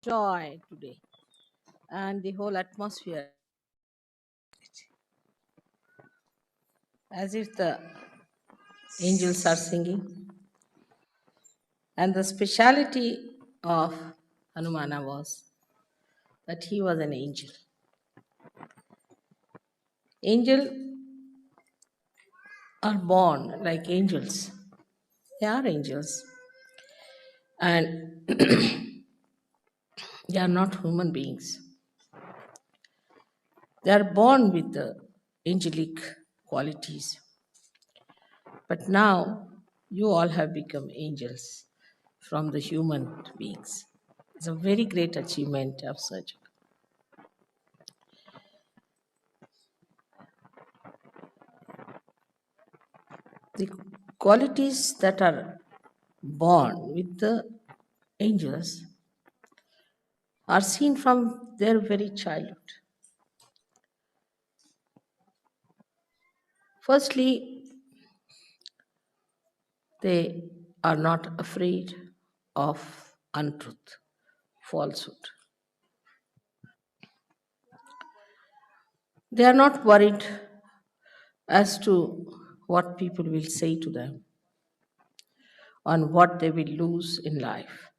joy today, and the whole atmosphere, as if the angels are singing. And the speciality of Hanumana was that he was an angel. Angels are born like angels. They are angels, and they are not human beings. They are born with the angelic qualities. But now you all have become angels from the human beings. It's a very great achievement of such. The qualities that are born with the angels are seen from their very childhood. Firstly, they are not afraid of untruth, falsehood. They are not worried as to what people will say to them, on what they will lose in life.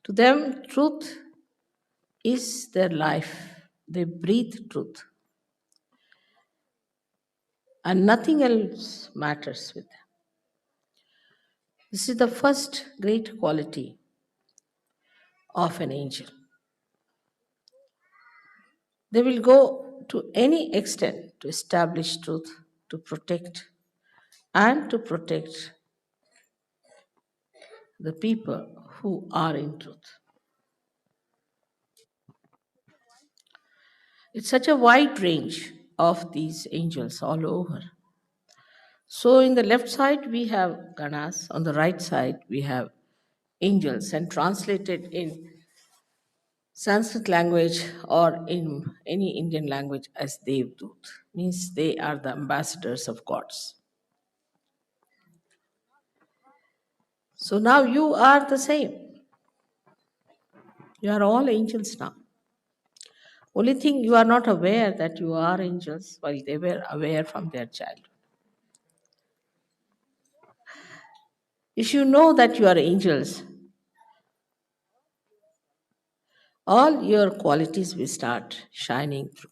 To them, truth is their life. They breathe truth, and nothing else matters with them. This is the first great quality of an angel. They will go to any extent to establish truth, to protect, and to protect the people who are in truth. It's such a wide range of these angels all over. So, in the left side, we have Ganas, on the right side, we have angels, and translated in Sanskrit language or in any Indian language as Devdut, means they are the ambassadors of gods. So now you are the same. You are all angels now. Only thing you are not aware that you are angels while they were aware from their childhood. If you know that you are angels, all your qualities will start shining through.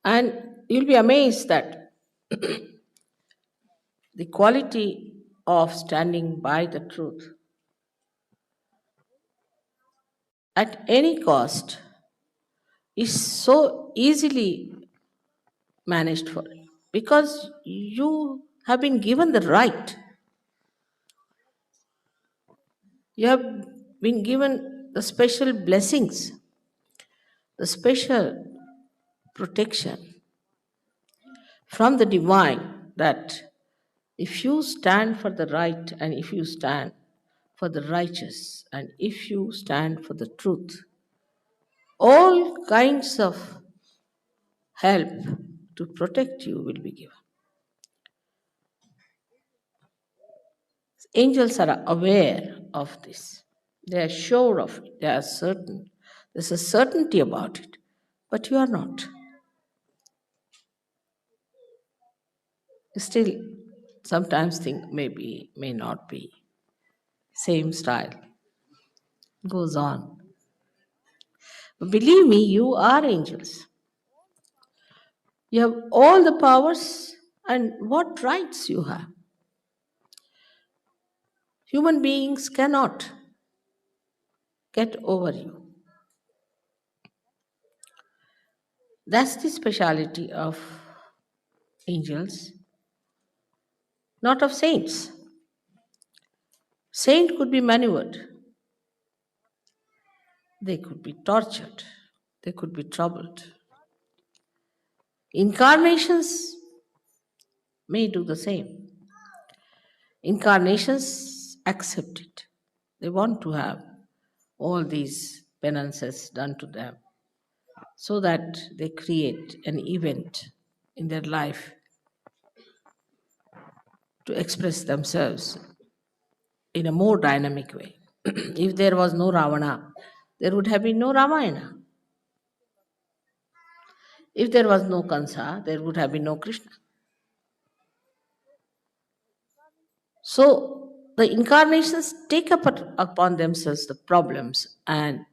And you'll be amazed that the quality of standing by the truth at any cost is so easily managed for you because you have been given the right. You have been given the special blessings, the special protection from the divine that if you stand for the right and if you stand for the righteous and if you stand for the truth, all kinds of help to protect you will be given. Angels are aware of this. They are sure of it. They are certain. There's a certainty about it. But you are not. Still, sometimes think maybe, may not be. Same style. Goes on. Believe me, you are angels. You have all the powers, and what rights you have. Human beings cannot get over you. That's the speciality of angels, not of saints. Saint could be maneuvered, they could be tortured, they could be troubled. Incarnations may do the same. Incarnations accept it. They want to have all these penances done to them so that they create an event in their life to express themselves. in a more dynamic way. If there was no Ravana, there would have been no Ramayana. If there was no Kansa, there would have been no Krishna. So the incarnations take upon themselves the problems and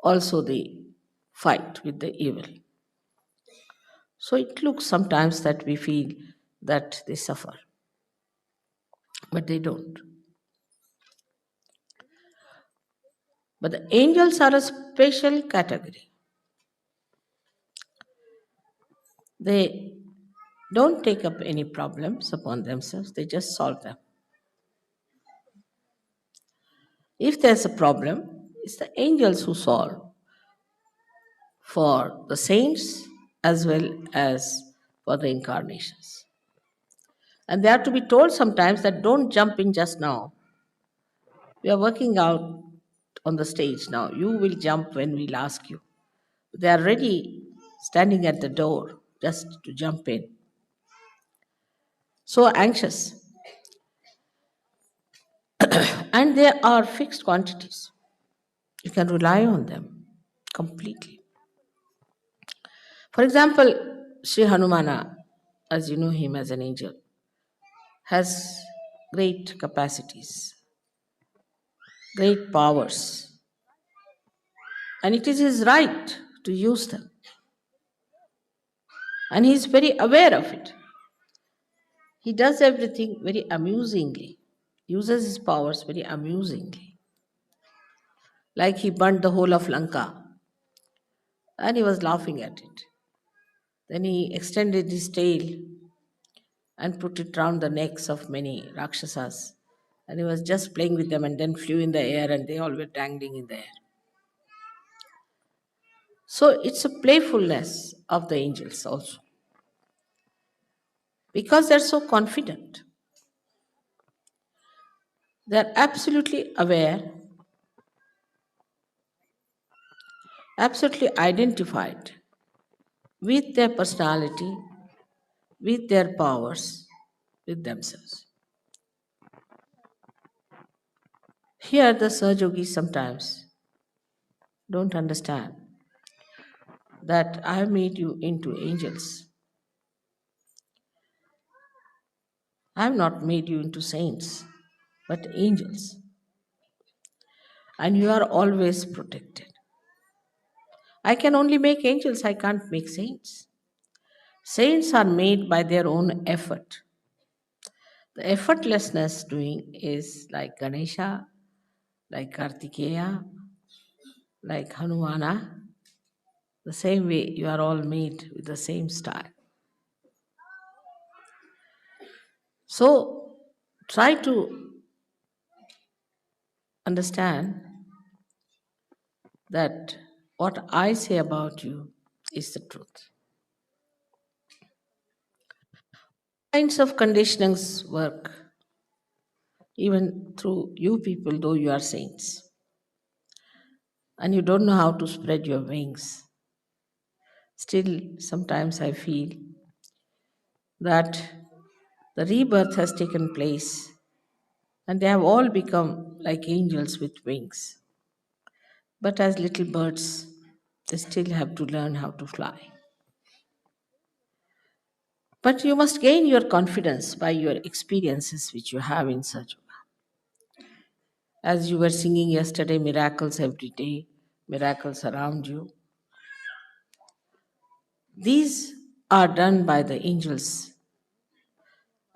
also the fight with the evil. So it looks sometimes that we feel that they suffer, but they don't. But the angels are a special category. They don't take up any problems upon themselves, they just solve them. If there's a problem, it's the angels who solve for the saints as well as for the incarnations. And they have to be told sometimes that don't jump in just now. We are working out on the stage now. You will jump when we'll ask you. They are ready, standing at the door, just to jump in. So anxious. And there are fixed quantities. You can rely on them completely. For example, Sri Hanumana, as you know him as an angel, has great capacities, great powers, and it is his right to use them. And he is very aware of it. He does everything very amusingly, uses his powers very amusingly. Like he burnt the whole of Lanka, and he was laughing at it. Then he extended his tail and put it round the necks of many Rakshasas. And he was just playing with them and then flew in the air and they all were dangling in the air. So it's a playfulness of the angels also. Because they're so confident, they're absolutely aware, absolutely identified with their personality, with their powers, with themselves. Here, the Sahajogis sometimes don't understand that I have made you into angels. I have not made you into saints, but angels. And you are always protected. I can only make angels, I can't make saints. Saints are made by their own effort. The effortlessness doing is like Ganesha, like Kartikeya, like Hanumana. The same way you are all made with the same style. So try to understand that what I say about you is the truth. Kinds of conditionings work even through you people, though you are saints. And you don't know how to spread your wings. Still, sometimes I feel that the rebirth has taken place and they have all become like angels with wings. But as little birds, they still have to learn how to fly. But you must gain your confidence by your experiences which you have in such. As you were singing yesterday, miracles every day, miracles around you. These are done by the angels,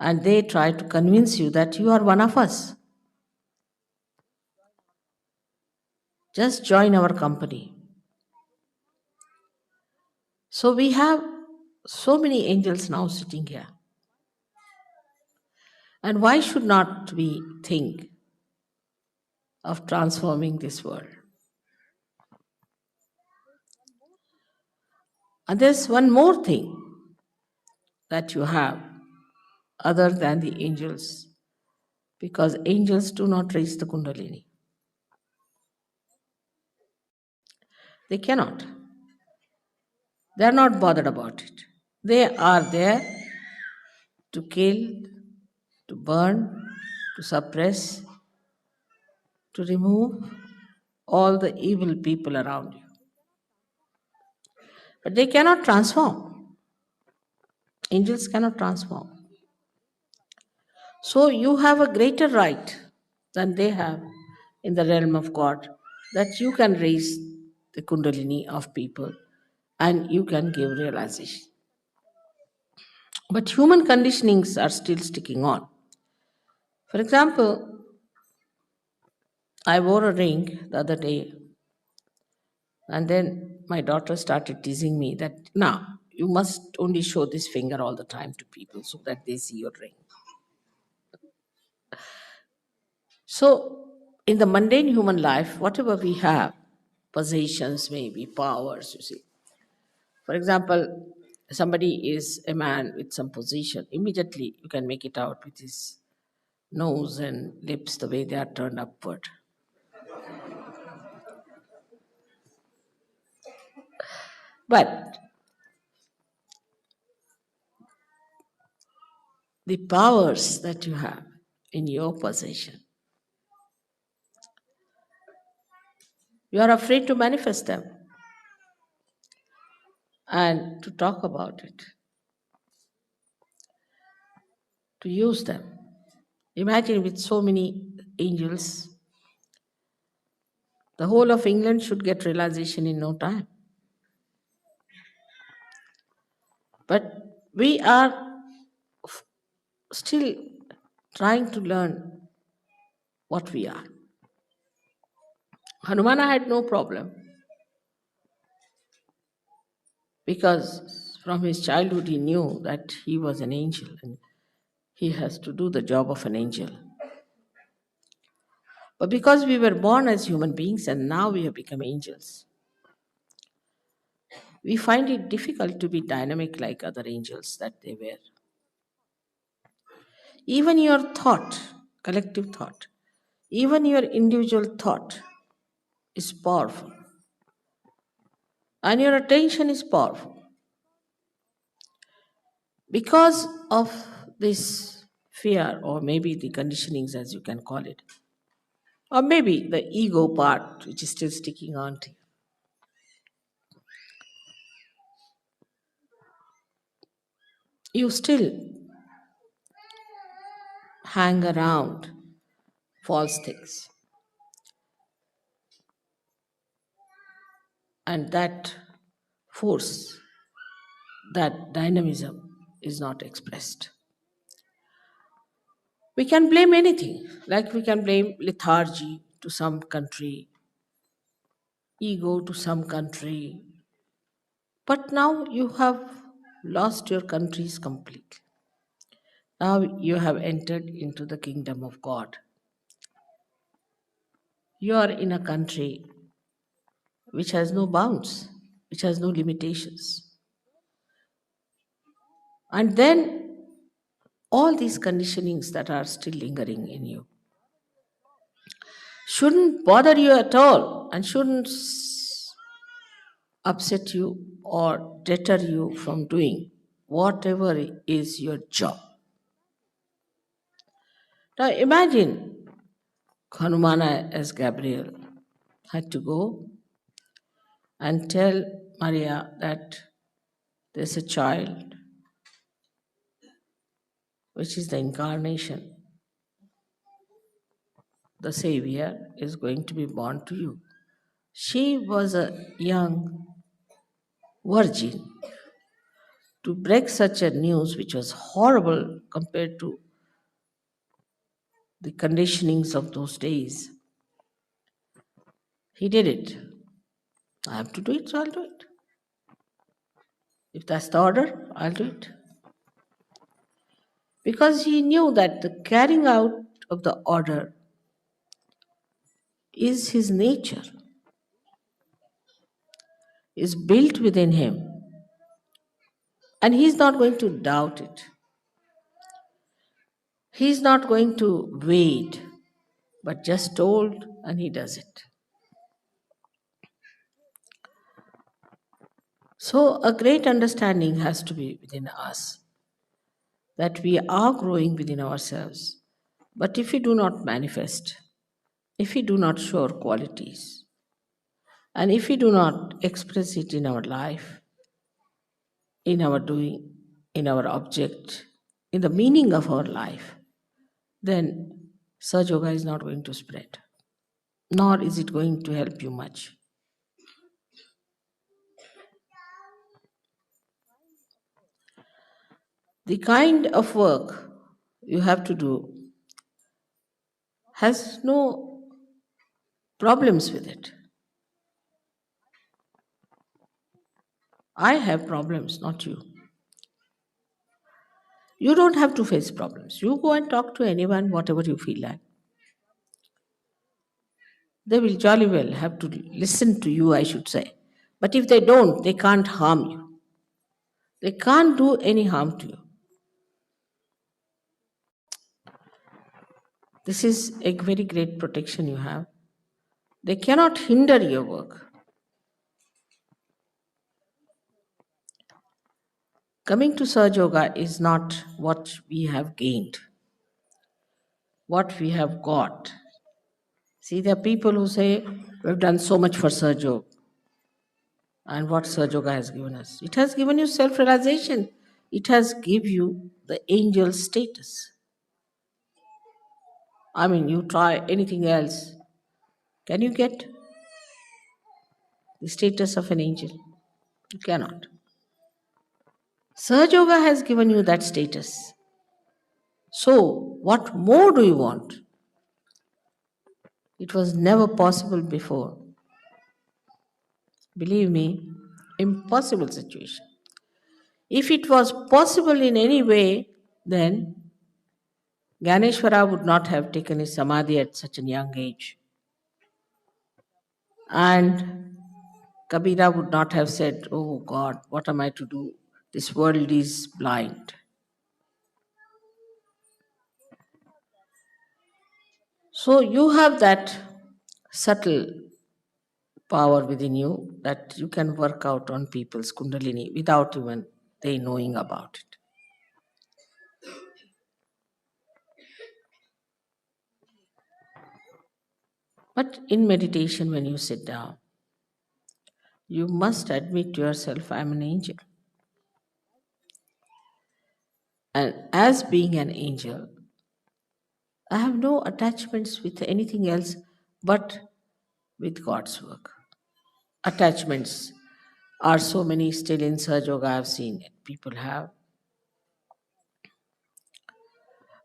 and they try to convince you that you are one of us. Just join our company. So we have so many angels now sitting here. And why should not we think of transforming this world? And there's one more thing that you have other than the angels, because angels do not raise the Kundalini. They cannot. They are not bothered about it. They are there to kill, to burn, to suppress, to remove all the evil people around you. But they cannot transform. Angels cannot transform. So you have a greater right than they have in the realm of God, that you can raise the Kundalini of people and you can give realization. But human conditionings are still sticking on. For example, I wore a ring the other day, and then my daughter started teasing me that now you must only show this finger all the time to people so that they see your ring. So, in the mundane human life, whatever we have, possessions, maybe powers, you see. For example, somebody is a man with some position, immediately you can make it out with his nose and lips the way they are turned upward. But the powers that you have in your possession, you are afraid to manifest them and to talk about it, to use them. Imagine with so many angels, the whole of England should get realization in no time. But we are still trying to learn what we are. Hanumana had no problem because from his childhood he knew that he was an angel and he has to do the job of an angel. But because we were born as human beings and now we have become angels, we find it difficult to be dynamic like other angels that they were. Even your thought, collective thought, even your individual thought is powerful. And your attention is powerful. Because of this fear, or maybe the conditionings, as you can call it, or maybe the ego part, which is still sticking on to you, you still hang around false things. And that force, that dynamism is not expressed. We can blame anything, like we can blame lethargy to some country, ego to some country. But now you have lost your countries completely. Now you have entered into the kingdom of God. You are in a country which has no bounds, which has no limitations. And then all these conditionings that are still lingering in you shouldn't bother you at all and shouldn't upset you or deter you from doing whatever is your job. Now imagine Hanumana as Gabriel had to go and tell Maria that there's a child which is the incarnation. The Savior is going to be born to you. She was a young virgin. To break such a news, which was horrible compared to the conditionings of those days, he did it. I have to do it, so I'll do it. If that's the order, I'll do it. Because he knew that the carrying out of the order is his nature, is built within him, and he's not going to doubt it. He's not going to wait, but just told and he does it. So, a great understanding has to be within us that we are growing within ourselves. But if we do not manifest, if we do not show our qualities, and if we do not express it in our life, in our doing, in our object, in the meaning of our life, then Saj Yoga is not going to spread, nor is it going to help you much. The kind of work you have to do has no problems with it. I have problems, not you. You don't have to face problems. You go and talk to anyone, whatever you feel like. They will jolly well have to listen to you, I should say. But if they don't, they can't harm you. They can't do any harm to you. This is a very great protection you have. They cannot hinder your work. Coming to Saj Yoga is not what we have gained, what we have got. See, there are people who say, we've done so much for Saj Yoga. And what Saj Yoga has given us? It has given you self realization, it has given you the angel status. I mean, you try anything else. Can you get the status of an angel? You cannot. Saj Yoga has given you that status. So, what more do you want? It was never possible before. Believe me, impossible situation. If it was possible in any way, then Ganeshwara would not have taken his samadhi at such a young age. And Kabira would not have said, oh God, what am I to do? This world is blind. So you have that subtle power within you that you can work out on people's kundalini without even they knowing about it. But in meditation, when you sit down, you must admit to yourself, I'm an angel. And as being an angel, I have no attachments with anything else but with God's work. Attachments are so many still in Saj Yoga, I have seen it. People have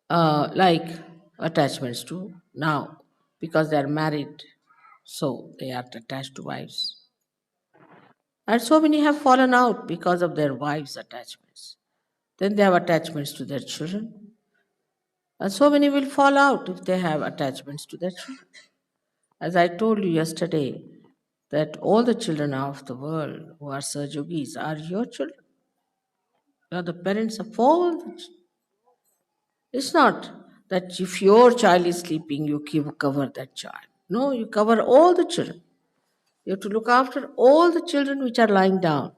like attachments to now because they are married, so they are attached to wives. And so many have fallen out because of their wives' attachments. Then they have attachments to their children. And so many will fall out if they have attachments to their children. As I told you yesterday, that all the children of the world who are Saj Yogis are your children. You are the parents of all the It's not that if your child is sleeping, you cover that child. No, you cover all the children. You have to look after all the children which are lying down.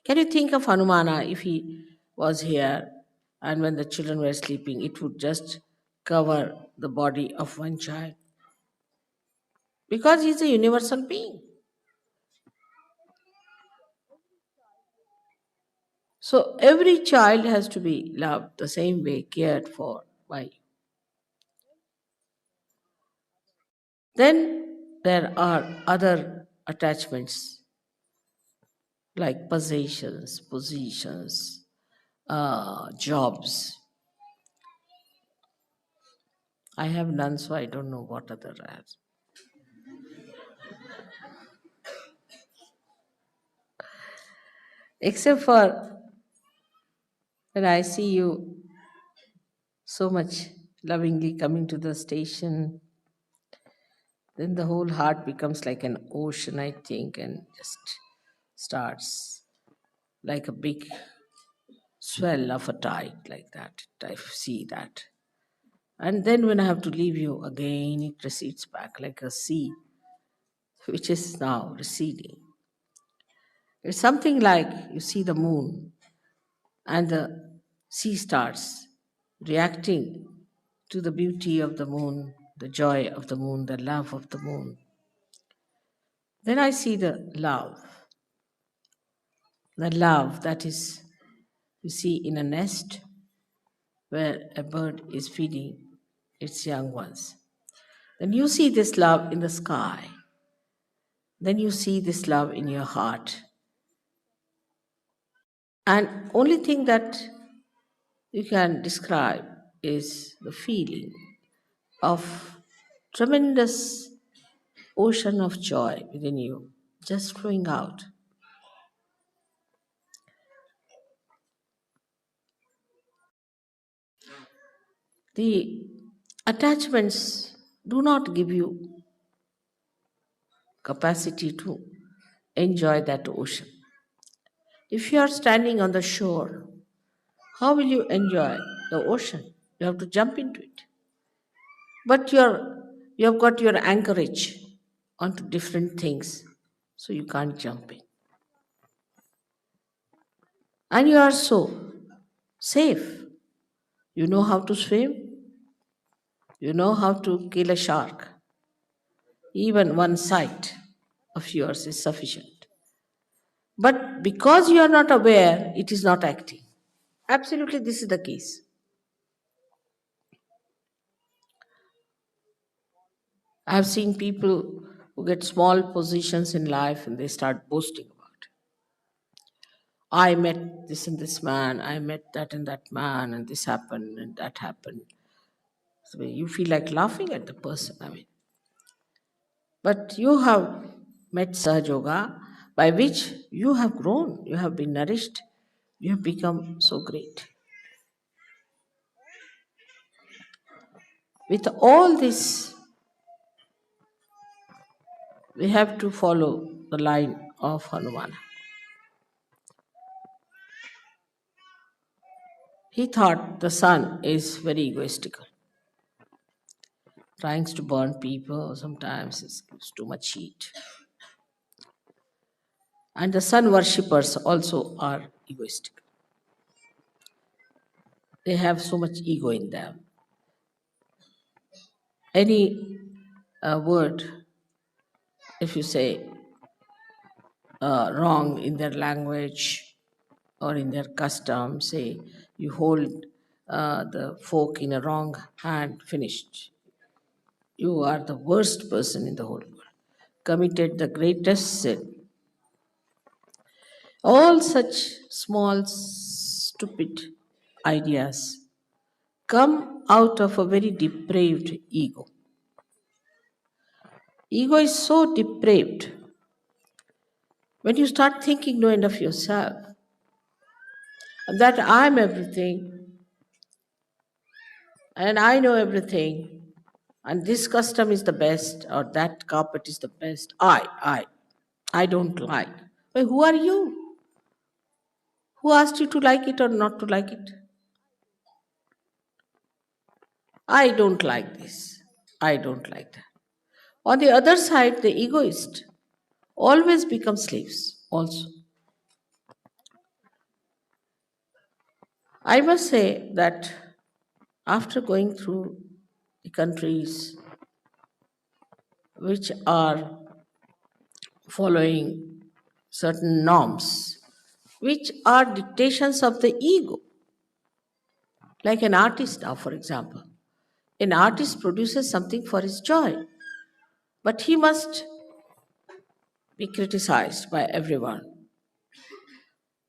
Can you think of Hanumana if he was here and when the children were sleeping, it would just cover the body of one child? Because he's a universal being. So every child has to be loved the same way, cared for by you. Then there are other attachments like possessions, positions, jobs. I have none, so I don't know what other has. Except for when I see you so much lovingly coming to the station, then the whole heart becomes like an ocean, I think, and just starts like a big swell of a tide, like that. I see that. And then when I have to leave you again, it recedes back like a sea, which is now receding. It's something like you see the moon and the sea starts reacting to the beauty of the moon the joy of the moon, the love of the moon. Then I see the love that is, you see, in a nest where a bird is feeding its young ones. Then you see this love in the sky. Then you see this love in your heart. And only thing that you can describe is the feeling of tremendous ocean of joy within you, just flowing out. The attachments do not give you capacity to enjoy that ocean. If you are standing on the shore, how will you enjoy the ocean? You have to jump into it. But you have got your anchorage onto different things, so you can't jump in. And you are so safe. You know how to swim, you know how to kill a shark. Even one sight of yours is sufficient. But because you are not aware, it is not acting. Absolutely, this is the case. I have seen people who get small positions in life and they start boasting about it. I met this and this man, I met that and that man, and this happened and that happened. So you feel like laughing at the person, I mean. But you have met Sahaja Yoga, by which you have grown, you have been nourished, you have become so great. With all this, we have to follow the line of Hanuman. He thought the sun is very egoistical, trying to burn people, sometimes it gives too much heat. And the sun worshippers also are egoistic. They have so much ego in them. Any word, if you say wrong in their language or in their custom, say you hold the fork in a wrong hand, finished. You are the worst person in the whole world, committed the greatest sin. All such small, stupid ideas come out of a very depraved ego. Ego is so depraved. When you start thinking no end of yourself, that I'm everything and I know everything, and this custom is the best or that carpet is the best, I don't like. Well, who are you? Who asked you to like it or not to like it? I don't like this. I don't like that. On the other side, the egoist always become slaves also. I must say that after going through the countries which are following certain norms, which are dictations of the ego, like an artist now, for example. An artist produces something for his joy, but he must be criticized by everyone.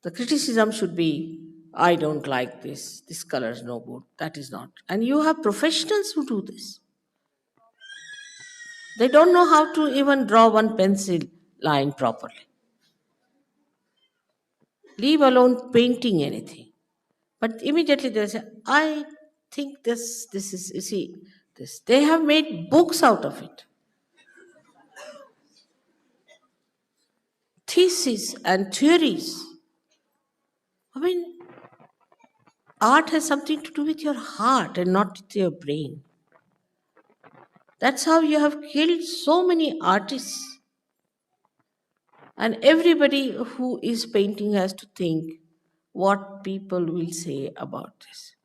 The criticism should be, I don't like this color is no good, that is not. And you have professionals who do this. They don't know how to even draw one pencil line properly, leave alone painting anything. But immediately they say, I think this is, you see, this. They have made books out of it, theses and theories. I mean, art has something to do with your heart and not with your brain. That's how you have killed so many artists. And everybody who is painting has to think what people will say about this.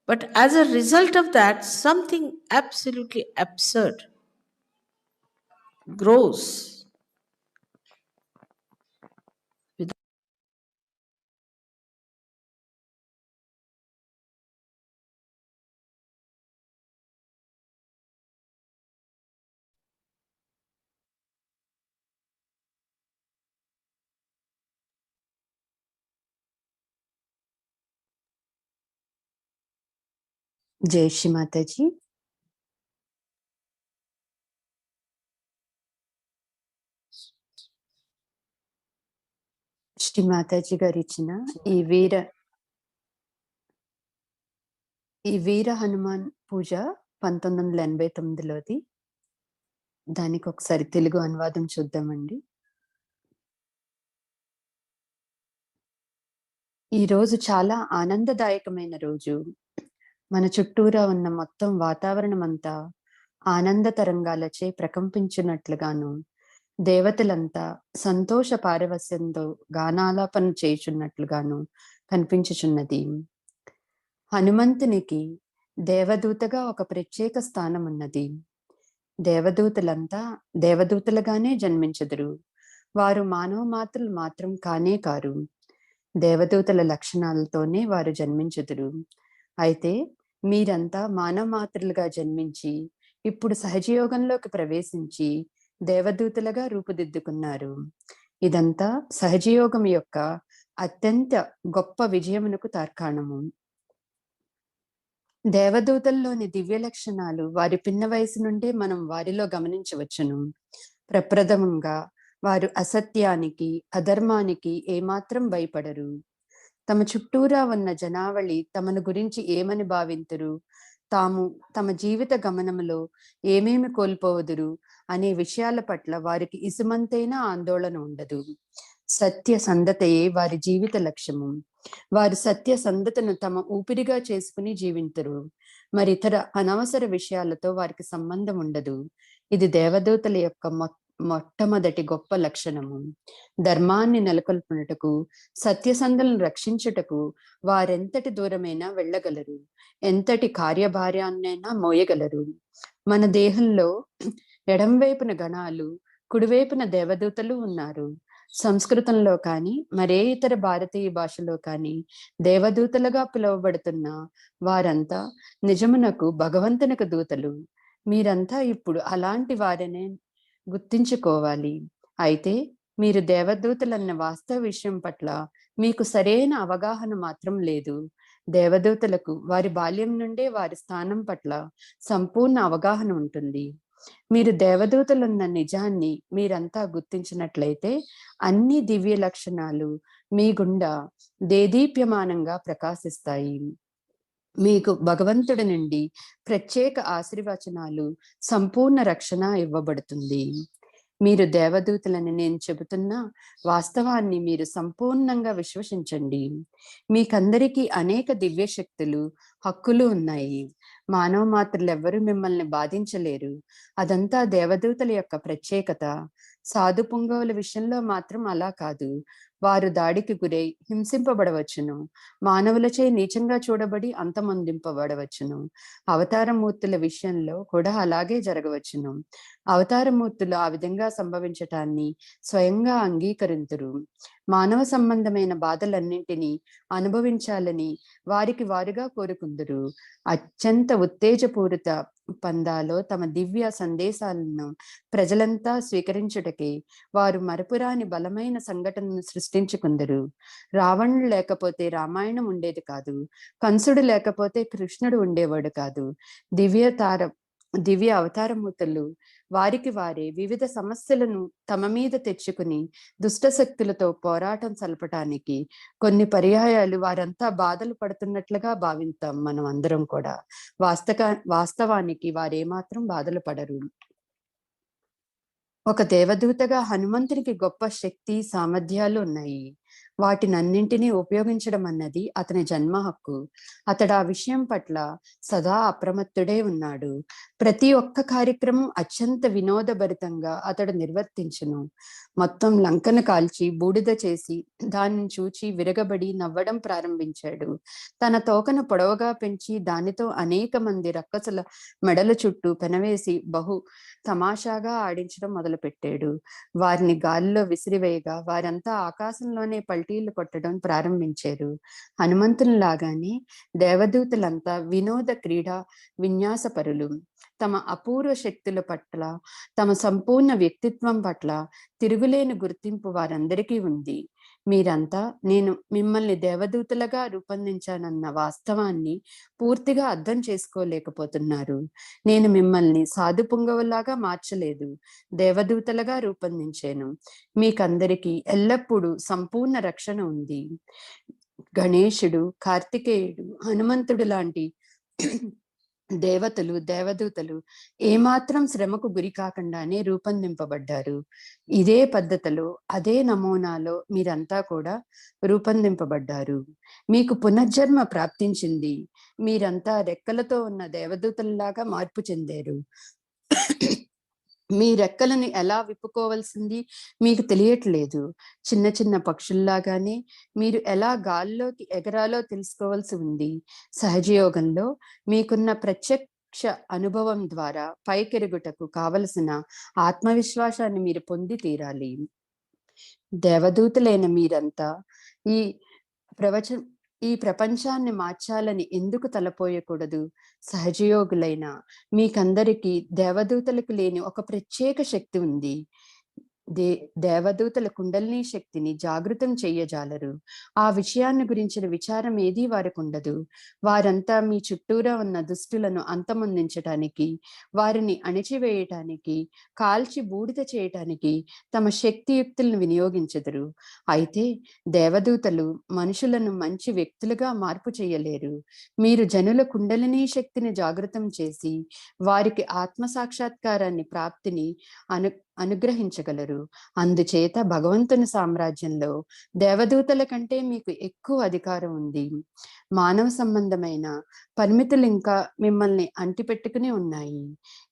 But as a result of that, something absolutely absurd grows. జై శ్రీ మాతాజీ. శ్రీ మాతాజీ గారు ఇచ్చిన ఈ వీర హనుమాన్ పూజ 1989లోది. దానికి ఒకసారి తెలుగు అనువాదం చూద్దామండి. ఈ రోజు చాలా ఆనందదాయకమైన రోజు. మన చుట్టూరా ఉన్న మొత్తం వాతావరణం అంతా ఆనంద తరంగాలచే ప్రకంపించినట్లుగాను, దేవతలంతా సంతోష పారవస్యంతో గానాలాపన చేయుచున్నట్లుగాను కనిపించుచున్నది. హనుమంతునికి దేవదూతగా ఒక ప్రత్యేక స్థానం ఉన్నది. దేవదూతలంతా దేవదూతలుగానే జన్మించెదరు. వారు మానవ మాత్రులు మాత్రం కానే కారు. దేవదూతల లక్షణాలతోనే వారు జన్మించెదరు. అయితే మీరంతా మానవ మాత్రులుగా జన్మించి ఇప్పుడు సహజయోగంలోకి ప్రవేశించి దేవదూతలుగా రూపుదిద్దుకున్నారు. ఇదంతా సహజయోగం యొక్క అత్యంత గొప్ప విజయమునకు తార్కాణము. దేవదూతల్లోని దివ్య లక్షణాలు వారి పిన్న వయసు నుండే మనం వారిలో గమనించవచ్చును. ప్రప్రథమంగా వారు అసత్యానికి, అధర్మానికి ఏమాత్రం భయపడరు. తమ చుట్టూరా ఉన్న జనావళి తమను గురించి ఏమని భావింతురు, తాము తమ జీవిత గమనములో ఏమేమి కోల్పోవదురు అనే విషయాల పట్ల వారికి ఇసుమంతైనా ఆందోళన ఉండదు. సత్య సంధతయే వారి జీవిత లక్ష్యము. వారు సత్య సంధతను తమ ఊపిరిగా చేసుకుని జీవించరు. మరి ఇతర అనవసర విషయాలతో వారికి సంబంధం ఉండదు. ఇది దేవదూతల యొక్క మొట్టమొదటి గొప్ప లక్షణము. ధర్మాన్ని నెలకొల్పుటకు, సత్యసంధలను రక్షించుటకు వారెంతటి దూరమైనా వెళ్ళగలరు, ఎంతటి కార్యభార్యాన్నైనా మోయగలరు. మన దేహంలో ఎడంవైపున గణాలు, కుడివైపున దేవదూతలు ఉన్నారు. సంస్కృతంలో కానీ మరే ఇతర భారతీయ భాషలో కానీ దేవదూతలుగా పిలువబడుతున్న వారంతా నిజమునకు భగవంతునికి దూతలు. మీరంతా ఇప్పుడు అలాంటి వారినే గుర్తించుకోవాలి. అయితే మీరు దేవదూతలన్న వాస్తవ విషయం పట్ల మీకు సరైన అవగాహన మాత్రం లేదు. దేవదూతలకు వారి బాల్యం నుండే వారి స్థానం పట్ల సంపూర్ణ అవగాహన ఉంటుంది. మీరు దేవదూతలున్న నిజాన్ని మీరంతా గుర్తించినట్లయితే అన్ని దివ్య లక్షణాలు మీ గుండా దేదీప్యమానంగా ప్రకాశిస్తాయి. మీకు భగవంతుడి నుండి ప్రత్యేక ఆశీర్వచనాలు, సంపూర్ణ రక్షణ ఇవ్వబడుతుంది. మీరు దేవదూతలని నేను చెబుతున్న వాస్తవాన్ని మీరు సంపూర్ణంగా విశ్వసించండి. మీకందరికీ అనేక దివ్య శక్తులు, హక్కులు ఉన్నాయి. మానవ మాత్రులు ఎవ్వరూ మిమ్మల్ని బాధించలేరు. అదంతా దేవదూతల యొక్క ప్రత్యేకత. సాధు పుంగవుల విషయంలో మాత్రం అలా కాదు. వారు దాడికి గురై హింసింపబడవచ్చును, మానవులచే నీచంగా చూడబడి అంతమొందింపబడవచ్చును. అవతారమూర్తుల విషయంలో కూడా అలాగే జరగవచ్చును. అవతారమూర్తులు ఆ విధంగా సంభవించటాన్ని స్వయంగా అంగీకరింతురు. మానవ సంబంధమైన బాధలన్నింటినీ అనుభవించాలని వారికి వారుగా కోరుకుందురు. అత్యంత ఉత్తేజపూరిత పందాలో తమ దివ్య సందేశాలను ప్రజలంతా స్వీకరించుటకే వారు మరపురాని బలమైన సంఘటనను సృష్టించుకుందరు. రావణుడు లేకపోతే రామాయణం ఉండేది కాదు. కంసుడు లేకపోతే కృష్ణుడు ఉండేవాడు కాదు. దివ్య అవతారమూర్తులు వారికి వారే వివిధ సమస్యలను తమ మీద తెచ్చుకుని దుష్ట శక్తులతో పోరాటం సలపటానికి కొన్ని పర్యాయాలు వారంతా బాధలు పడుతున్నట్లుగా భావిస్తాం మనం అందరం కూడా. వాస్తవానికి వారేమాత్రం బాధలు పడరు. ఒక దేవదూతగా హనుమంతునికి గొప్ప శక్తి, సామర్థ్యాలు ఉన్నాయి. వాటినన్నింటినీ ఉపయోగించడం అన్నది అతని జన్మ హక్కు. అతడు ఆ విషయం పట్ల సదా అప్రమత్తుడే ఉన్నాడు. ప్రతి ఒక్క కార్యక్రమం అత్యంత వినోదభరితంగా అతడు నిర్వర్తించును. మొత్తం లంకను కాల్చి బూడిద చేసి దానిని చూచి విరగబడి నవ్వడం ప్రారంభించాడు. తన తోకను పొడవుగా పెంచి దానితో అనేక మంది రక్కసుల మెడల చుట్టూ పెనవేసి బహు తమాషాగా ఆడించడం మొదలుపెట్టాడు. వారిని గాలిలో విసిరివేయగా వారంతా ఆకాశంలోనే పల్టీలు కొట్టడం ప్రారంభించారు. హనుమంతుని లాగానే దేవదూతలంతా వినోద క్రీడా విన్యాసపరులు. తమ అపూర్వ శక్తుల పట్ల, తమ సంపూర్ణ వ్యక్తిత్వం పట్ల తిరుగులేని గుర్తింపు వారందరికీ ఉంది. మీరంతా నేను మిమ్మల్ని దేవదూతలుగా రూపొందించానన్న వాస్తవాన్ని పూర్తిగా అర్థం చేసుకోలేకపోతున్నారు. నేను మిమ్మల్ని సాధు పుంగవులాగా మార్చలేదు, దేవదూతలుగా రూపొందించాను. మీకందరికీ ఎల్లప్పుడూ సంపూర్ణ రక్షణ ఉంది. గణేశుడు, కార్తికేయుడు, హనుమంతుడు లాంటి దేవదూతలు ఏమాత్రం శ్రమకు గురి కాకుండానే రూపొందింపబడ్డారు. ఇదే పద్ధతిలో, అదే నమూనాలో మీరంతా కూడా రూపొందింపబడ్డారు. మీకు పునర్జన్మ ప్రాప్తించింది. మీరంతా రెక్కలతో ఉన్న దేవదూతల్లాగా మార్పు చెందారు. మీ రెక్కలను ఎలా విప్పుకోవాల్సింది మీకు తెలియట్లేదు. చిన్న చిన్న పక్షుల్లాగానే మీరు ఎలా గాల్లోకి ఎగరాలో తెలుసుకోవాల్సి ఉంది. సహజయోగంలో మీకున్న ప్రత్యక్ష అనుభవం ద్వారా పైకెరుగుటకు కావలసిన ఆత్మవిశ్వాసాన్ని మీరు పొంది తీరాలి. దేవదూతలైన మీరంతా ఈ ఈ ప్రపంచాన్ని మార్చాలని ఎందుకు తలపోయకూడదు? సహజయోగులైన మీకందరికీ దేవదూతలకు లేని ఒక ప్రత్యేక శక్తి ఉంది. దేవదూతల కుండలిని శక్తిని జాగృతం చెయ్యజాలరు. ఆ విషయాన్ని గురించిన విచారం ఏదీ వారికి ఉండదు. వారంతా మీ చుట్టూరా ఉన్న దుష్టులను అంతమొందించటానికి, వారిని అణిచివేయటానికి, కాల్చి బూడిద చేయటానికి తమ శక్తియుక్తులను వినియోగించెదరు. అయితే దేవదూతలు మనుషులను మంచి వ్యక్తులుగా మార్పు చేయలేరు. మీరు జనుల కుండలిని శక్తిని జాగృతం చేసి వారికి ఆత్మ సాక్షాత్కారాన్ని ప్రాప్తిని అనుగ్రహించగలరు. అందుచేత భగవంతుని సామ్రాజ్యంలో దేవదూతల కంటే మీకు ఎక్కువ అధికారం ఉంది. మానవ సంబంధమైన పరిమితులు ఇంకా మిమ్మల్ని అంటిపెట్టుకుని ఉన్నాయి.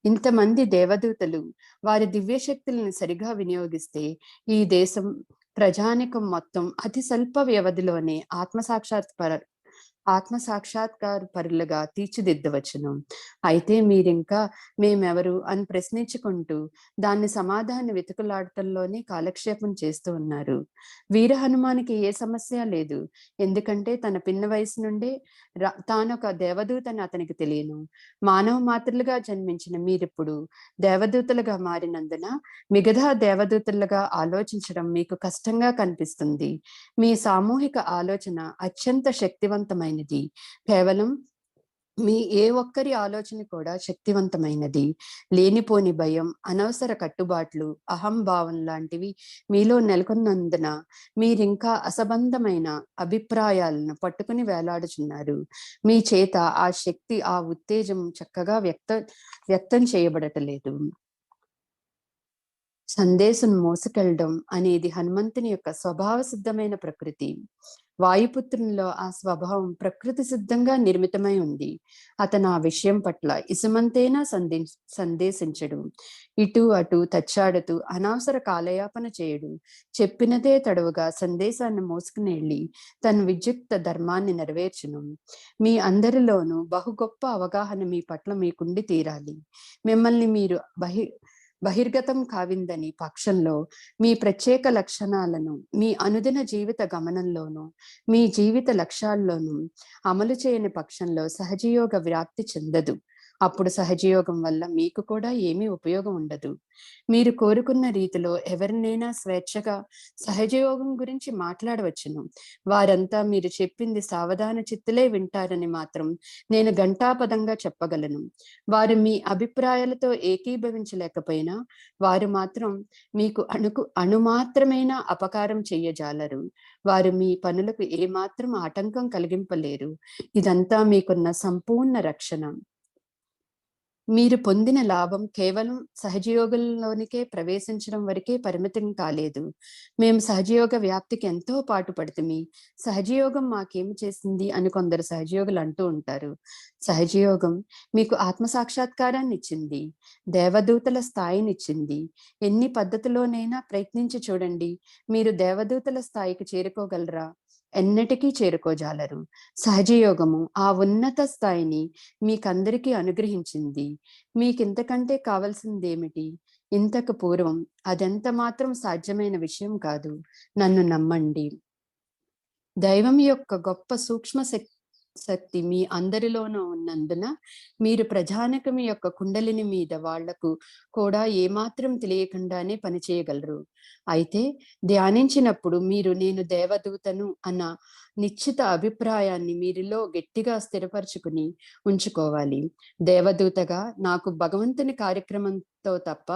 ఇంతమంది దేవదూతలు వారి దివ్యశక్తులను సరిగా వినియోగిస్తే ఈ దేశం ప్రజానికం మొత్తం అతి స్వల్ప వ్యవధిలోనే ఆత్మసాక్షాత్కార పరులుగా తీర్చిదిద్దవచ్చును. అయితే మీరింకా మేమెవరు అని ప్రశ్నించుకుంటూ దాన్ని సమాధానం వెతుకులాడటంలోనే కాలక్షేపం చేస్తూ ఉన్నారు. వీర హనుమానికి ఏ సమస్య లేదు. ఎందుకంటే తన పిన్న వయసు నుండే తానొక దేవదూతని అతనికి తెలియను. మానవ మాతృలుగా జన్మించిన మీరిప్పుడు దేవదూతలుగా మారినందున మిగతా దేవదూతలుగా ఆలోచించడం మీకు కష్టంగా కనిపిస్తుంది. మీ సామూహిక ఆలోచన అత్యంత శక్తివంతమైనది. కేవలం మీ ఏ ఒక్కరి ఆలోచన కూడా శక్తివంతమైనది. లేనిపోని భయం, అనవసర కట్టుబాట్లు, అహంభావం లాంటివి మీలో నెలకొన్నందున మీరింకా అసంబద్ధమైన అభిప్రాయాలను పట్టుకుని వేలాడుచున్నారు. మీ చేత ఆ శక్తి, ఆ ఉత్తేజం చక్కగా వ్యక్తం చేయబడటలేదు. సందేశం మోసుకెళ్ళడం అనేది హనుమంతుని యొక్క స్వభావ సిద్ధమైన ప్రకృతి. వాయుపుత్రునిలో ఆ స్వభావం ప్రకృతి సిద్ధంగా నిర్మితమై ఉంది. అతను ఆ విషయం పట్ల ఇసుమంతైనా సందేశించడు. ఇటు అటు తచ్చాడుతూ అనవసర కాలయాపన చేయడు. చెప్పినదే తడవుగా సందేశాన్ని మోసుకుని వెళ్ళి తన విద్యుక్త ధర్మాన్ని నెరవేర్చును. మీ అందరిలోనూ బహు గొప్ప అవగాహన మీ పట్ల మీకుండి తీరాలి. మిమ్మల్ని మీరు బహిర్గతం కావిందని పక్షంలో మీ ప్రత్యేక లక్షణాలను మీ అనుదిన జీవిత గమనంలోనూ మీ జీవిత లక్ష్యాల్లోనూ అమలు చేయని పక్షంలో సహజయోగ వ్యాప్తి చెందదు. అప్పుడు సహజయోగం వల్ల మీకు కూడా ఏమీ ఉపయోగం ఉండదు. మీరు కోరుకున్న రీతిలో ఎవరినైనా స్వేచ్ఛగా సహజయోగం గురించి మాట్లాడవచ్చును. వారంతా మీరు చెప్పింది సావధాన చిత్తులే వింటారని మాత్రం నేను ఘంటాపదంగా చెప్పగలను. వారు మీ అభిప్రాయాలతో ఏకీభవించలేకపోయినా వారు మాత్రం మీకు అణుమాత్రమైన అపకారం చెయ్యజాలరు. వారు మీ పనులకు ఏమాత్రం ఆటంకం కలిగింపలేరు. ఇదంతా మీకున్న సంపూర్ణ రక్షణ. మీరు పొందిన లాభం కేవలం సహజయోగంలోనికే ప్రవేశించడం వరకే పరిమితం కాలేదు. మేము సహజయోగ వ్యాప్తికి ఎంతో పాటుపడుతుమి. సహజయోగం మాకేమి చేసింది అని కొందరు సహజయోగులు అంటూ ఉంటారు. సహజయోగం మీకు ఆత్మ సాక్షాత్కారాన్ని ఇచ్చింది, దేవదూతల స్థాయినిచ్చింది. ఎన్ని పద్ధతిలోనైనా ప్రయత్నించి చూడండి, మీరు దేవదూతల స్థాయికి చేరుకోగలరా? ఎన్నటికీ చేరుకోజాలరు. సహజయోగము ఆ ఉన్నత స్థాయిని మీకందరికీ అనుగ్రహించింది. మీకింతకంటే కావలసిందేమిటి? ఇంతకు పూర్వం అదెంత మాత్రం సాధ్యమైన విషయం కాదు. నన్ను నమ్మండి. దైవం యొక్క గొప్ప సూక్ష్మ శక్తి మీ అందరిలోనూ ఉన్నందున మీరు ప్రజానకం యొక్క కుండలిని మీద వాళ్లకు కూడా ఏమాత్రం తెలియకుండానే పనిచేయగలరు. అయితే ధ్యానించినప్పుడు మీరు నేను దేవదూతను అన్న నిశ్చిత అభిప్రాయాన్ని మీరిలో గట్టిగా స్థిరపరచుకుని ఉంచుకోవాలి. దేవదూతగా నాకు భగవంతుని కార్యక్రమంతో తప్ప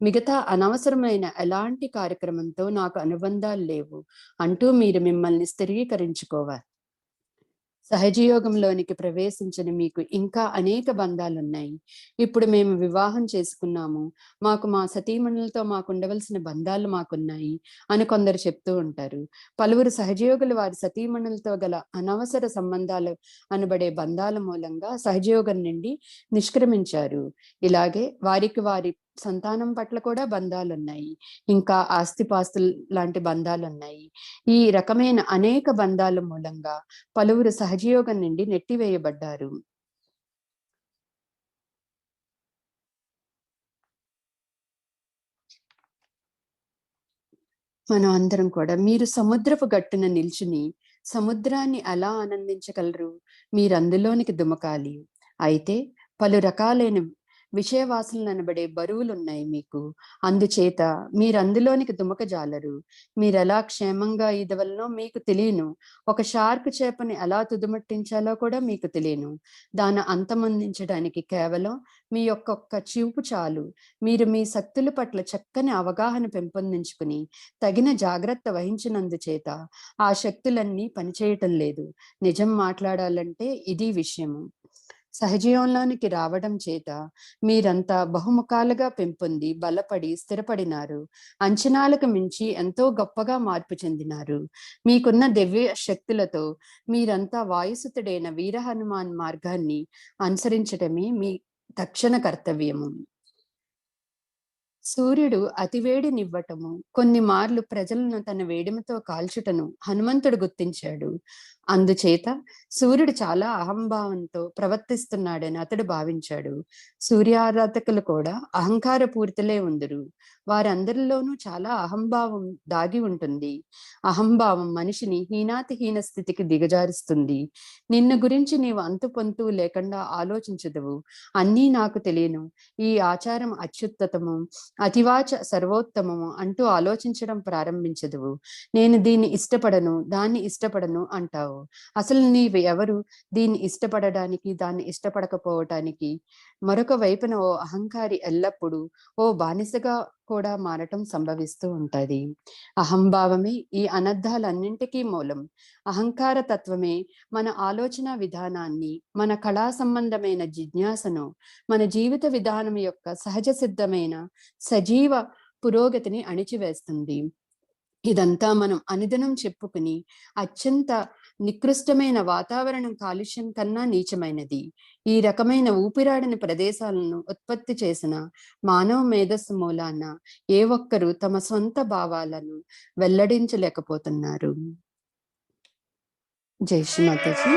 మిగతా అనవసరమైన ఎలాంటి కార్యక్రమంతో నాకు అనుబంధాలు లేవు అంటూ మీరు మిమ్మల్ని స్థిరీకరించుకోవాలి. సహజయోగంలోనికి ప్రవేశించని మీకు ఇంకా అనేక బంధాలున్నాయి. ఇప్పుడు మేము వివాహం చేసుకున్నాము, మాకు మా సతీమణులతో మాకు ఉండవలసిన బంధాలు మాకున్నాయి అని కొందరు చెప్తూ ఉంటారు. పలువురు సహజయోగులు వారి సతీమణులతో గల అనవసర సంబంధాలు అనబడే బంధాల మూలంగా సహజయోగం నుండి నిష్క్రమించారు. ఇలాగే వారికి వారి సంతానం పట్ల కూడా బంధాలున్నాయి, ఇంకా ఆస్తిపాస్తులు లాంటి బంధాలున్నాయి. ఈ రకమైన అనేక బంధాల మూలంగా పలువురు సహజయోగం నుండి నెట్టివేయబడ్డారు. మనం అందరం కూడా మీరు సముద్రపు గట్టున నిల్చుని సముద్రాన్ని ఎలా ఆనందించగలరు? మీరు అందులోనికి దుమకాలి. అయితే పలు రకాలైన విషయవాసనలు అనబడే బరువులున్నాయి మీకు. అందుచేత మీరు అందులోనికి దుమకజాలరు. మీరెలా క్షేమంగా ఈదవలనో మీకు తెలియను. ఒక షార్క్ చేపని ఎలా తుదమట్టించాలో కూడా మీకు తెలియను. దాన్ని అంతమొందించడానికి కేవలం మీ ఒక్క చూపు చాలు. మీరు మీ శక్తుల పట్ల చక్కని అవగాహన పెంపొందించుకుని తగిన జాగ్రత్త వహించినందుచేత ఆ శక్తులన్నీ పనిచేయటం లేదు. నిజం మాట్లాడాలంటే ఇది విషయము. సహజీవంలోనికి రావడం చేత మీరంతా బహుముఖాలుగా పెంపొంది బలపడి స్థిరపడినారు. అంచనాలకు మించి ఎంతో గొప్పగా మార్పు చెందినారు. మీకున్న దివ్య శక్తులతో మీరంతా వాయుసుతుడైన వీర హనుమాన్ మార్గాన్ని అనుసరించటమే మీ తక్షణ కర్తవ్యము. సూర్యుడు అతివేడినివ్వటము, కొన్ని మార్లు ప్రజలను తన వేడిమితో కాల్చుటను హనుమంతుడు గుర్తించాడు. అందుచేత సూర్యుడు చాలా అహంభావంతో ప్రవర్తిస్తున్నాడని అతడు భావించాడు. సూర్యారాధకులు కూడా అహంకార పూరితులే ఉందరు. వారందరిలోనూ చాలా అహంభావం దాగి ఉంటుంది. అహంభావం మనిషిని హీనాతిహీన స్థితికి దిగజారుస్తుంది. నిన్ను గురించి నీవు అంతు పొంతు లేకుండా ఆలోచించదువు. అన్నీ నాకు తెలియను, ఈ ఆచారం అత్యుత్తమము, అతివాచ సర్వోత్తమము అంటూ ఆలోచించడం ప్రారంభించదువు. నేను దీన్ని ఇష్టపడను, దాన్ని ఇష్టపడను అంటావు. అసలు నీవు ఎవరు దీన్ని ఇష్టపడడానికి, దాన్ని ఇష్టపడకపోవటానికి? మరొక వైపున ఓ అహంకారి ఎల్లప్పుడూ ఓ బానిసగా కూడా మారటం సంభవిస్తూ ఉంటది. అహంభావమే ఈ అనర్థాలన్నింటికీ మూలం. అహంకార తత్వమే మన ఆలోచన విధానాన్ని, మన కళా సంబంధమైన జిజ్ఞాసను, మన జీవిత విధానం యొక్క సహజ సిద్ధమైన సజీవ పురోగతిని అణిచివేస్తుంది. ఇదంతా మనం అనుదినం చెప్పుకుని అత్యంత నికృష్టమైన వాతావరణం కాలుష్యం కన్నా నీచమైనది. ఈ రకమైన ఊపిరాడని ప్రదేశాలను ఉత్పత్తి చేసిన మానవ మేధస్సు మూలాన ఏ ఒక్కరూ తమ సొంత భావాలను వెల్లడించలేకపోతున్నారు. జై శ్రీ మాతాజీ.